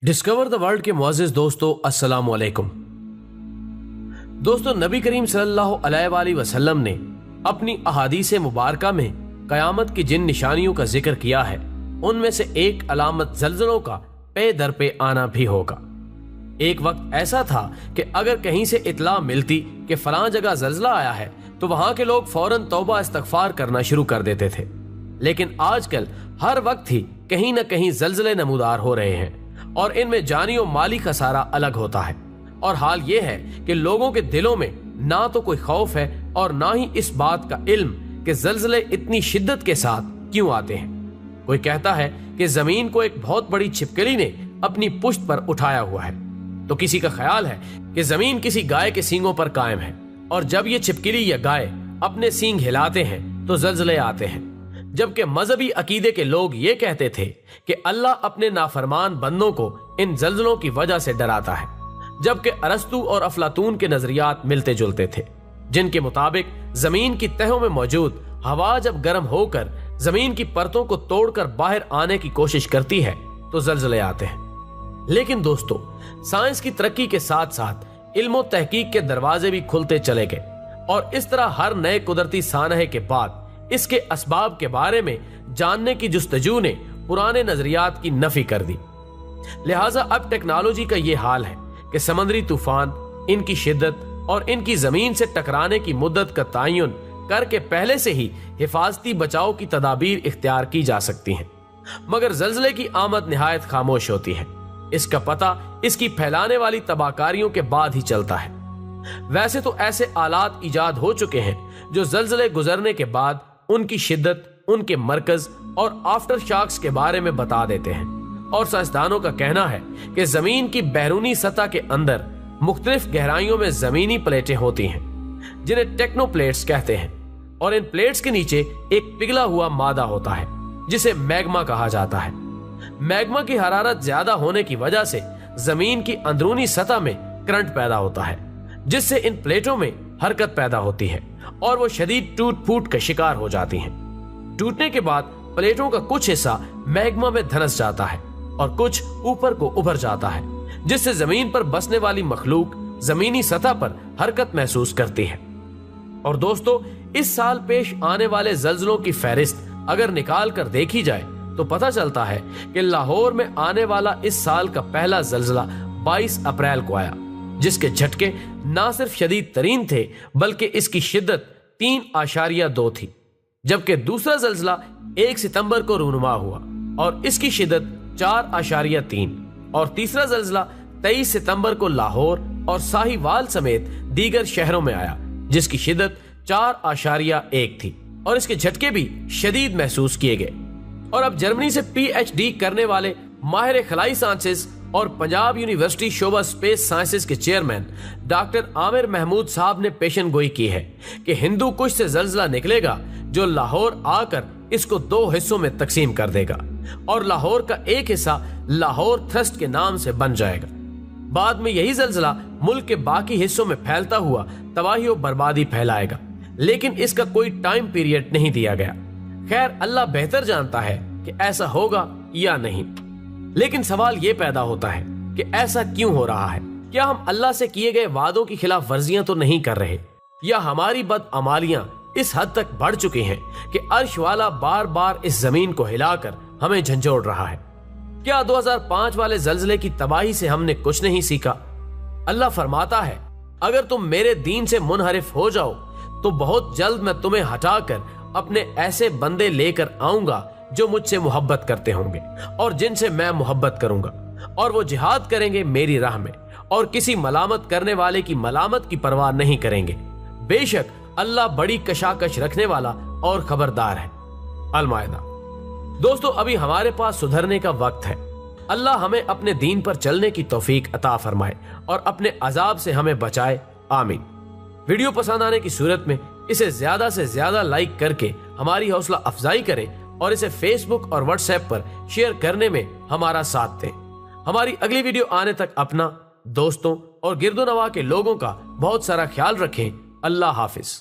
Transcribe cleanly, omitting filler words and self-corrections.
Discover the world के मुअज़्ज़िज़ दोस्तों, अस्सलाम वालेकुम। दोस्तों, नबी करीम सल्लल्लाहु अलैहि वसल्लम ने अपनी अहादीस मुबारका में क़यामत की जिन निशानियों का जिक्र किया है, उनमें से एक अलामत ज़ल्ज़लों का पे दर पे आना भी होगा। एक वक्त ऐसा था कि अगर कहीं से इत्ला मिलती कि फलां जगह ज़ल्ज़ला आया है तो वहां के लोग फौरन तौबा इस्तग़फ़ार करना शुरू कर देते थे। लेकिन आजकल हर वक्त ही कहीं न कहीं ज़ल्ज़ले नमूदार हो रहे हैं और इनमें जानी और माली खसारा अलग होता है। और हाल ये है कि लोगों के दिलों में ना तो कोई खौफ है और ना ही इस बात का इल्म कि ज़ल्ज़ले इतनी शिद्दत के साथ क्यों आते हैं। कोई कहता है कि जमीन को एक बहुत बड़ी छिपकली ने अपनी पुश्त पर उठाया हुआ है, तो किसी का ख्याल है कि जमीन किसी गाय के सींगों पर कायम है और जब ये छिपकली या गाय अपने सींग हिलाते हैं तो ज़ल्ज़ले आते हैं। जबकि मजहबी अकीदे के लोग ये कहते थे कि अल्लाह अपने नाफरमान बंदों को इन ज़ल्ज़लों की वजह से डराता है, जबकि अरस्तु और अफलातून के नजरियात मिलते जुलते थे, जिनके मुताबिक जमीन की तहों में मौजूद हवा जब गर्म होकर जमीन की परतों को तोड़कर बाहर आने की कोशिश करती है तो ज़ल्ज़ले आते हैं। लेकिन दोस्तों, साइंस की तरक्की के साथ साथ इल्म और तहकीक के दरवाजे भी खुलते चले गए और इस तरह हर नए कुदरती सानहे के बाद इसके असबाब के बारे में जानने की जुस्तजू ने पुराने नजरियात की नफी कर दी। लिहाजा अब टेक्नोलॉजी का ये हाल है कि समुद्री तूफान, इनकी शिद्दत और इनकी जमीन से टकराने की मुद्दत का तयन करके पहले से ही हिफाजती बचाव की तदाबीर इख्तियार की जा सकती हैं। मगर ज़ल्ज़ले की आमद निहायत खामोश होती है। इसका पता इसकी फैलाने वाली तबाहकारियों के बाद ही चलता है। वैसे तो ऐसे आलात इजाद हो चुके हैं जो ज़ल्ज़ले गुजरने के बाद उनकी शिद्दत, उनके मरकज और आफ्टर शॉक्स के बारे में बता देते हैं। और साइंसदानों का कहना है कि जमीन की बैरूनी सतह के अंदर मुख्तलिफ गहराइयों में जमीनी प्लेटें होती हैं, जिन्हें टेक्नोप्लेट्स कहते हैं। और इन प्लेट्स के नीचे एक पिघला हुआ मादा होता है जिसे मैग्मा कहा जाता है। मैग्मा की हरारत ज्यादा होने की वजह से जमीन की अंदरूनी सतह में करंट पैदा होता है, जिससे इन प्लेटों में हरकत पैदा होती है और वो शदीद टूट फूट का शिकार हो जाती हैं। टूटने के बाद प्लेटों का कुछ हिस्सा मैग्मा में धंस जाता है और कुछ ऊपर को उभर जाता है, जिससे जमीन पर बसने वाली मखलूक जमीनी सतह पर हरकत महसूस करती है। और दोस्तों, इस साल पेश आने वाले ज़ल्ज़लों की फहरिस्त अगर निकाल कर देखी जाए तो पता चलता है कि लाहौर में आने वाला इस साल का पहला ज़ल्ज़ला 22 अप्रैल को आया, जिसके झटके ना सिर्फ शदीद तरीन थे बल्कि इसकी शिद्दत 3.2 थी। जबकि दूसरा ज़ल्ज़ला 1 सितंबर को रूनुमा हुआ और इसकी शिद्दत 4.3 और तीसरा ज़ल्ज़ला 23 सितंबर को लाहौर और साहिवाल समेत दीगर शहरों में आया, जिसकी शिद्दत 4.1 थी और इसके झटके भी शदीद महसूस किए गए। और अब जर्मनी से PhD करने वाले माहिर खलाई साइंसेस और पंजाब यूनिवर्सिटी शोबा स्पेस साइंसेस के चेयरमैन डॉक्टर आमिर महमूद साहब ने पेशन गोई की है कि हिंदू कुश से ज़ल्ज़ला निकलेगा जो लाहौर आकर इसको 2 हिस्सों में तकसीम कर देगा और लाहौर का एक हिस्सा लाहौर थ्रस्ट के नाम से बन जाएगा। बाद में यही ज़ल्ज़ला मुल्क के बाकी हिस्सों में फैलता हुआ तबाही और बर्बादी फैलाएगा, लेकिन इसका कोई टाइम पीरियड नहीं दिया गया। खैर, अल्लाह बेहतर जानता है कि ऐसा होगा या नहीं। लेकिन सवाल ये पैदा होता है कि ऐसा क्यों हो रहा है? क्या हम अल्लाह से किए गए वादों की खिलाफ वर्जियां तो नहीं कर रहे, या हमारी बदअमालियां इस हद तक बढ़ चुकी हैं कि अर्श वाला बार बार इस जमीन को हिलाकर हमें झंझोड़ रहा है? क्या 2005 वाले ज़ल्ज़ले की तबाही से हमने कुछ नहीं सीखा? अल्लाह फरमाता है, अगर तुम मेरे दीन से मुनहरिफ हो जाओ तो बहुत जल्द मैं तुम्हें हटाकर अपने ऐसे बंदे लेकर आऊंगा जो मुझसे मोहब्बत करते होंगे और जिनसे मैं मोहब्बत करूंगा, और वो जिहाद करेंगे मेरी राह में और किसी मलामत करने वाले की मलामत की परवाह नहीं करेंगे। बेशक अल्लाह बड़ी कशाकश रखने वाला और खबरदार है। अल-माइदा। दोस्तों, अभी हमारे पास सुधरने का वक्त है। अल्लाह हमें अपने दीन पर चलने की तौफीक अता फरमाए और अपने अजाब से हमें बचाए, आमीन। वीडियो पसंद आने की सूरत में इसे ज्यादा से ज्यादा लाइक करके हमारी हौसला अफजाई करें और इसे फेसबुक और व्हाट्सएप पर शेयर करने में हमारा साथ दें। हमारी अगली वीडियो आने तक अपना, दोस्तों और गिरदो नवा के लोगों का बहुत सारा ख्याल रखें। अल्लाह हाफिज।